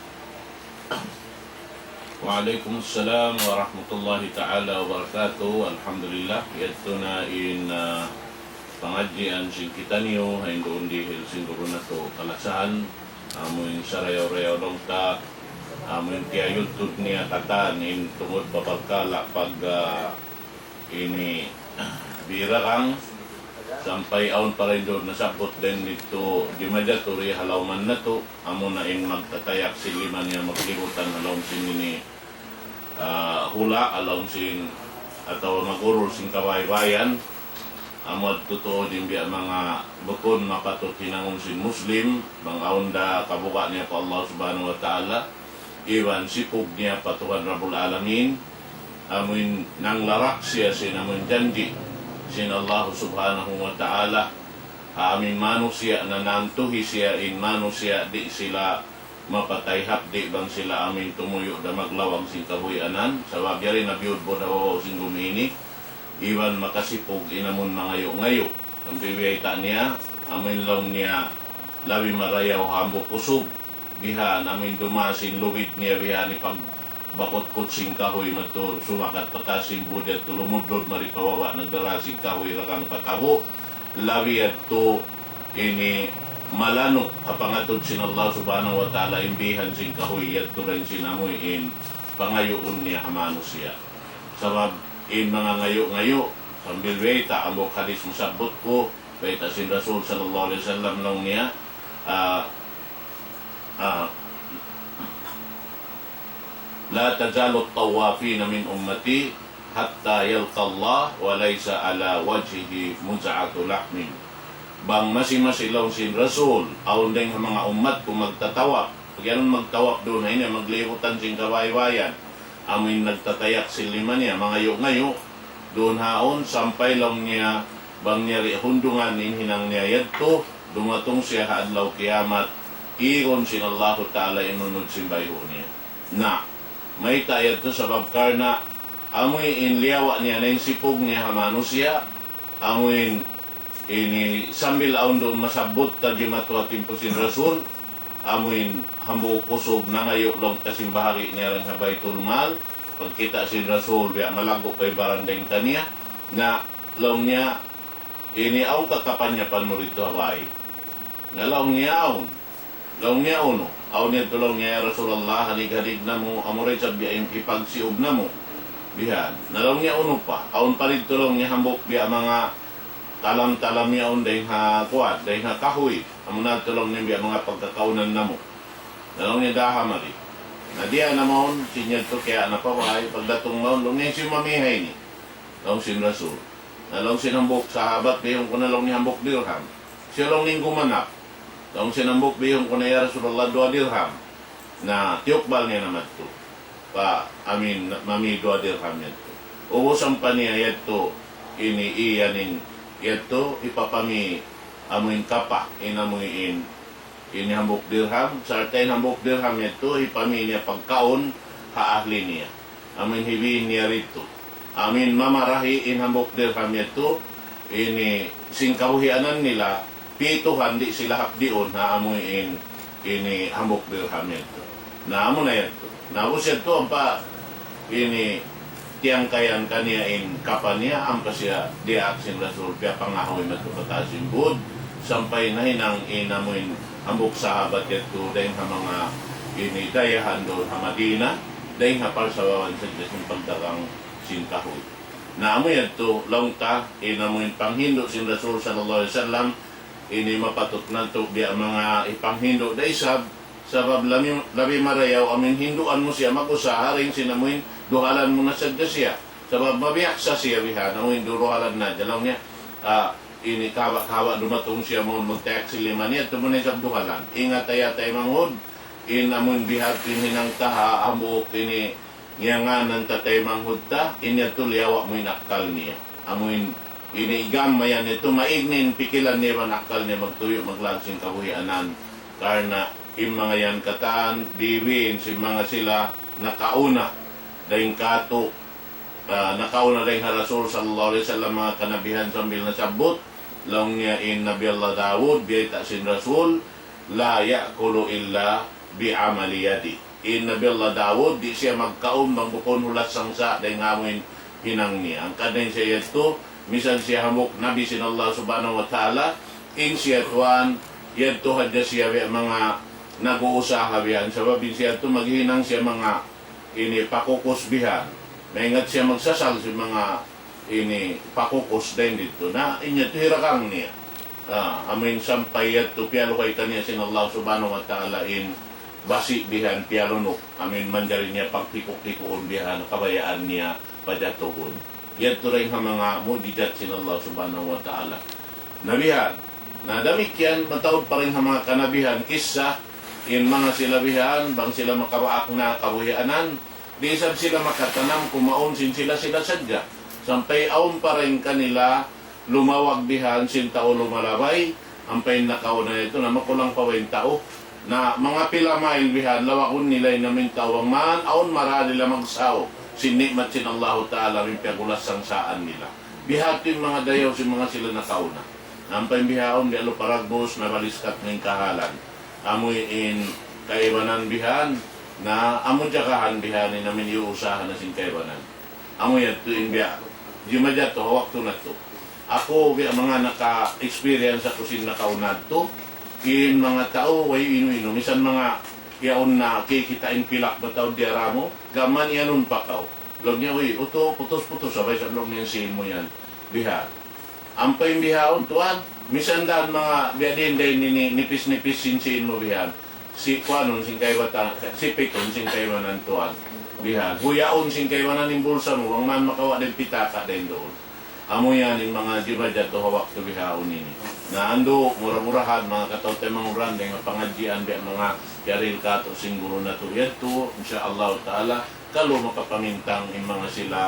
S1: Waalaikumsalam warahmatullahi ta'ala wabarakatuh. Alhamdulillah, ito na in pangadjian sing kita niyo hain doon di Helsing Gurunato Kalasahan amoy sarayaw-rayaw long ta amoy kaya YouTube niya katan in tungod paparkala pag ini bira kang sampai aon pa rin doon nasabot din nito di madjaturi halawman na to amo na in magtatayak siliman niya maglibutan halawm sin ini hula alawm sin atau magurul sin kabaybayan amod totoo din biya mga bukon mapatut hinangon sin Muslim bang aunda kabuka niya pa Allah subhanahu wa ta'ala iwan sipog niya patuhan Rabbul Alamin amin nang larak siya sin amin janji sin Allah subhanahu wa ta'ala amin manusia na nantuhi siya in manusia di sila mapatay hapdi bang sila amin tumuyo da maglawang sin kabuyanan sa wagyari na biyod bo dawaw sin gumini iwan makasipog inamon mga ngayo ang biwiyay niya amin lang niya labi marayaw hambok usog biha namin dumasin luwid niya biha ni pag bakot kutsing kahoy mato sumakat patasing budat tulumudlod maripawawa nagdarasing kahoy rakang patabo labi at to ini malano kapangatod sin Allah subhanahu wa ta'ala imbihan sing kahoy at to rin sinamoy in pangayoon niya hamano siya sabab in mga ngayo-ngayo sambil weta ambok hadis musabot ko weta sin Rasul sallallahu alaihi wasallam nung niya la tazalu at-tawafina min ummati hatta yalqa Allah wa laysa ala wajhihi muz'atu lahmin bang masilaw sin Rasul aon ding mga ummat kung magtatawap pag yan magtawap doon ay niya maglihutan sin kabaybayan amin nagtatayak siliman niya mga ngayo doon haon sampay lang niya bang niya hundungan hinang niya yadto dumatong siya adlaw kiamat iron sin Allah ta'ala inunod sin bayho niya na may tayad to sa babkar na amoy inliyawa niya na yung sipog niya hamano siya amoy ini sambil aon doon masabot tagi matuatin po sin Rasul amoy hambo kusog na ngayon lang kasing bahagi niya rin sa Baitul Mal pagkita si Rasul biya malago kay barandeng kaniya na laong niya ini aon kakapanya pan mo rito Hawaii na laong niya uno aon niya tulong niya Rasulullah halig-halig na mo amoray sabi ay ipagsiub na mo bihan na laong niya uno pa aon pa rin tulong niya hambok biya mga talam-talam niya aon dahil ha kuat dahil ha kahoy amo na tulong niya biya mga pagkakaunan na mo nalong niya dahamari na diya namon sinyad to kaya napaway pagdatong maon long niya siya mamihay ni long sin Rasul nalong sinambok sahabat bihong ko nalong ni hambok dirham siya long ning gumanap long sinambok bihong ko na ya Rasulullah 2 dirham na tiyukbal niya naman to pa amin mami 2 dirham niya to ubos pa niya yato ini iyanin yato ipapami amin kapa inamuin ini hambok dirham sartain hambok dirham ito ipami niya pagkaon haahli niya amin hibiin niya rito amin mamarahi in hambok dirham ito ini singkahuhianan nila pituhan di sila hapdion na amuin ini hambok dirham ito na amo na ito na usya ito ang pa ini tiyang kayan kaniya in kapa niya ang pasya diak sin Rasul kaya pangahoy matupatasin bud sampay na hinang inamuin ambok sahabat yato dahil ha mga inidayahan doon ha Madina dahil ha parsawawan sa Diyos ng pagdagang sinkahoy. Na amoy yato launta inamuin panghindo sin Rasul sallallahu alaihi wasallam ini mapatot na to biya mga ipanghindo da isab sabab labi marayaw amin hinduan mo siya mag-usaha rin sinamuin duhalan mo na sa siya sabab mabiyak sa siya biha namuin duhalan na dalaw niya ini kawa dumatong siya mo mag-tayak siliman niya tumunay sa duhalan ingat ayatay manghod inamun bihatin hinang taha amok ini ngiyanganan tatay manghod ta inya tuliawak mo inakal niya amuin inigam mayan ito maignin pikilan niya akal niya magtuyo maglansing kabuhianan karena yung mga yan kataan diwin si mga sila nakauna dahil kato nakauna dahil Rasul sallallahu alaihi wasallam mga kanabihan sambil nasabot lang niya in Nabi Allah Dawud biyata sin Rasul la ya'kulu illa bi'amali yadi in Nabi Allah Dawud di siya magkaon bukon hulat sangsa dahil ngamin hinang niya ang kanin siya ito misan siya hamok nabi sin Allah subhanahu wa ta'ala in siya tuwan yadto hadya siya mga nag-uusaha bihan sababin siya ito maghinang siya mga ini pakukos bihan maingat siya magsasal si mga ini pakukos din dito na inya ito hirakang niya amin sampay yadto piyalo kay kanya sin Allah subhanahu wa ta'ala in basi bihan piyalunok amin manjarin niya pagtikok-tikoon bihan kabayaan niya padatuhon yadto rin ang mga mujizat sin Allah subhanahu wa ta'ala. Nabihan, na damikyan, matawad pa rin ang mga kanabihan, kisa, in mga silabihan, bang sila makawaak na kabuhianan, di isab sila makatanam, kumaon sin sila sadya. Sampay aon pa rin kanila, lumawag bihan, sin tao lumalabay, ampay nakauna ito, na makulang pawain tao, na mga pilamail bihan, lawakon nila namin tawang man, aon mara nila magsaw, sinikmat sin Allah Ta'ala rin piagulas sang saan nila. Bihatin mga dayaw si mga sila nakauna. Ampay bihaon di alo paragos na baliskat ng kahalan. Amoy in kaibanan bihan na amo jakahan bihanin namin iuusahan na sin kaibanan. Amoy at tuin biya. Di madya to, hawak to na to. Ako biya mga naka-experience ako sin nakaunad to. In mga tao, way inu-inu. Misan mga yaon na kikitain pilak bataw diara mo, gaman yanon pa kaw. Log niya, uy, uto, putos-putos, sabay sa log niya siin mo yan. Biha. Ampay bihaon, tuwan. Misan daan mga biadin din nipis-nipis siin mo bihan. Si Kwanon, sin kaibata, si Piton, sin kaibanan tuwan. Biha. Guyaon, sin kaibanan ng bulsa mo, ang man makawa din pitaka din doon. Amo yan yung mga jibadya to hawak to bihaon nini. Na ando, murah-murahan, mga kataw-tay mga urandeng, pangadjian, mga yaril kato singguro na to. Yan to, insyaallah ta'ala, kalo makapamintang yung mga sila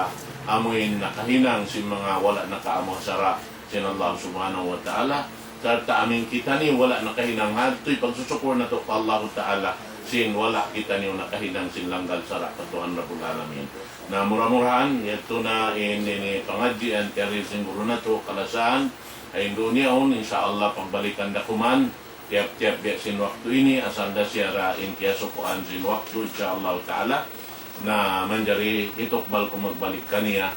S1: amoyin nakahinang si mga wala nakaamo sara sin Allah subhanahu wa ta'ala. Karta aming kita ni wala nakahinang hato'y pagsusukor na to pa Allah ta'ala sin wala kita niyo nakahinang sin langgal sara katuhan Rabbul Alamin. Na murah-murahan, ito na ini pangadjian yaril singguro na to, kalasaan, ay dunia insyaallah pagbalikan dakuman tiap-tiap biak sin waktu ini asal da siara in kiasukuan sin waktu insyaallah ta'ala na manjari itukbal ko magbalik kaniya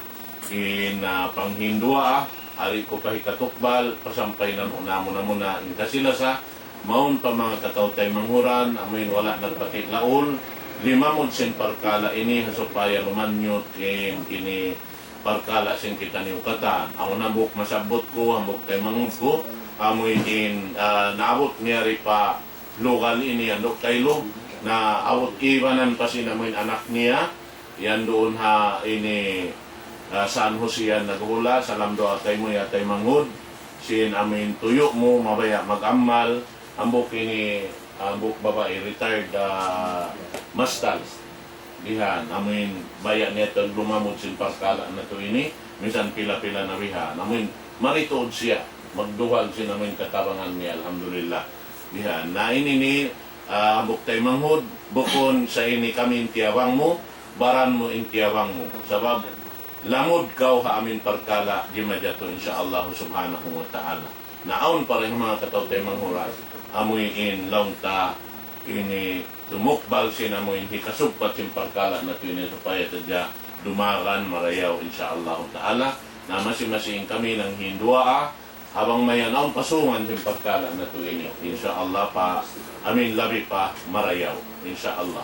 S1: in panghindua hari ko pahikatukbal pasampay na muna in kasila sa maun pa mga kataw-tay manghuran amin wala nagbatik laul limamod sin parkala ini supaya lumanyot in ini parkala sin kita ni ukatan. Ako nabuk masabot ko, hambok kay mangod ko. Amoy in naabot niyari pa lokal ini andok kaylo na awot iwanan pa sinamoy anak niya. Yan doon ha ini San Jose yan naghula sa lamdo atay mo yatay mangod. Sin amin tuyo mo mabaya magamal. Ambok ini ambok babae retired mastal. Bihan, amin bayan niya ito lumamod sin parkala na ito ini, minsan pila-pila na bihan. Amin maritood siya, magduwag siya namin katabangan niya, alhamdulillah. Bihan, na ini ni buktay manghod, bukon sa ini kami intiyawang mo, baran mo intiyawang mo. Sabab, lamod kaw ha amin parkala, di madyato insyaallah subhanahu wa ta'ala. Naon pa rin mga kataw-tay manghural, amoy in launta, ini tumukbal sina mo hindi kasugpat yung pagkala na ito yun supaya tadya dumaran marayaw insyaallah ta'ala na masing-masing kami ng hindua habang may anaong pasungan sa pagkala na ito inyo. Inshallah pa, labi pa marayaw. Inshallah.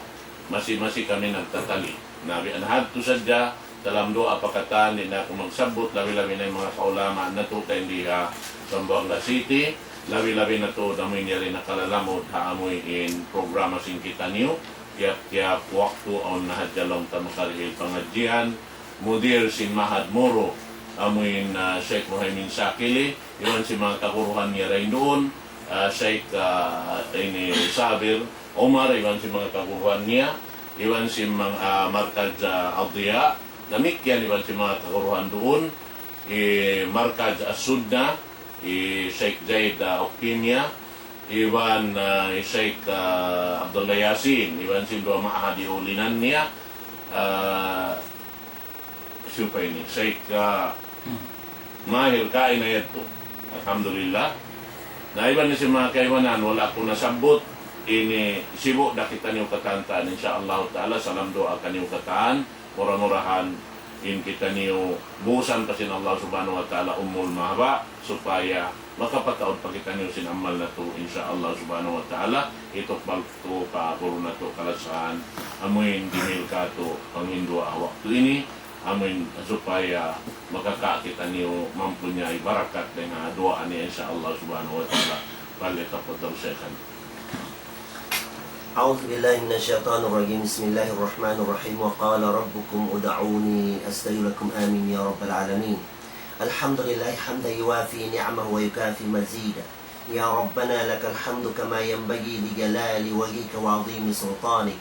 S1: Masi-masi kami nagtatali. Nabi anhad to sadya, dalam doa pakatan, hindi na ako magsabot, labi-labi na yung mga kaulaman na ito, kaya hindi ha, Zamboanga City, labi-labi na ito, namoy niya rin nakalalamod, haamoy in programa sing kita niyo, kaya waktu on nahadjalong tamakarihil pangadjian, mudir sin Mahad Moro, amuin Sheikh Muhaymin Sakili, iwan si mga kakuruhan niya rin doon, Sheikh ini Sabir Omar, iwan si mga kakuruhan niya, iwan si mga Markaz Aldiya, namikyan iwan si mga kakuruhan doon, Markaz As-Sudna, Sheikh Zaid Okpinya, iwan Sheikh Abdullah Yasin, iwan si dua maahadi ulinan niya, siapa ini? Sheikh Mahir kain na ito. Alhamdulillah. Naiban na si mga kaiwanan, wala ko nasabot. Ini sibuk dah kita niyo katantaan. InsyaAllah ta'ala, salam doa ka niyo kataan. Murah-murahan in kita niyo busan kasi ng Allah subhanahu wa ta'ala umul mahaba supaya makapataod pa kita niyo sinamal na to InsyaAllah subhanahu wa ta'ala. Ito balto pa puro na to kalasahan. Amuin dimil ka to panghindua waktu ini. Amin supaya makakakita niyo mempunyai barakat dengan doa ni insyaallah subhanahu wa ta'ala. Falyatafaddal Syekhan.
S2: A'udzu billahi minasyaitonir rajim. Bismillahirrahmanirrahim. Wa qala rabbukum ud'uni astajib lakum amin ya rabbal alamin. Alhamdulillah hamdan yuwafi ni'amahu wa yukafi mazida. Ya rabbana lakal hamdu kama yanbaghi li jalali wajhika wa 'azimi sultanik.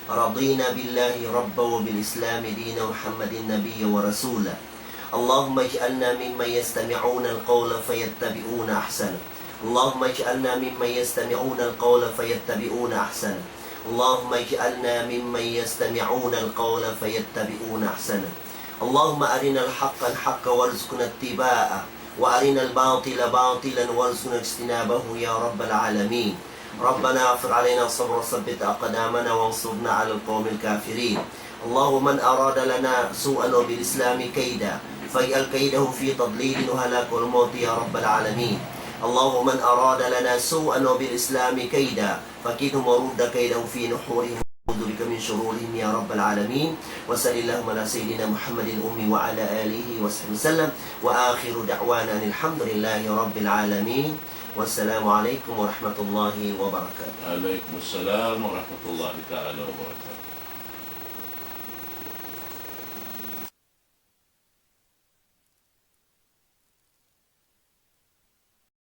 S2: رضينا بالله ربا وبالإسلام دين محمد النبي ورسولا اللهم اجعلنا ممن يستمعون القول فيتبعون أحسنه اللهم اجعلنا ممن يستمعون القول فيتبعون أحسنه اللهم اجعلنا ممن يستمعون القول فيتبعون أحسنه اللهم أرنا الحق حقا وارزقنا اتباعه وأرنا الباطل باطلا وارزقنا اجتنابه يا رب العالمين ربنا اغفر علينا الصبر وثبت أقدامنا وانصرنا على القوم الكافرين اللهم من أراد لنا سوءا وبالإسلام كيدا فاجعل كيده في تضليل وهلاك والموت يا رب العالمين اللهم من أراد لنا سوءا وبالإسلام كيدا فكيدهم ورد كيده في نحورهم وأعوذ بك من شرورهم يا رب العالمين وصل اللهم على سيدنا محمد الأمي وعلى آله وصحبه وسلم وآخر دعوانا أن الحمد لله رب العالمين والسلام عليكم ورحمة الله وبركاته.
S1: Waalaikumsalam warahmatullahi ta'ala wabarakatuh.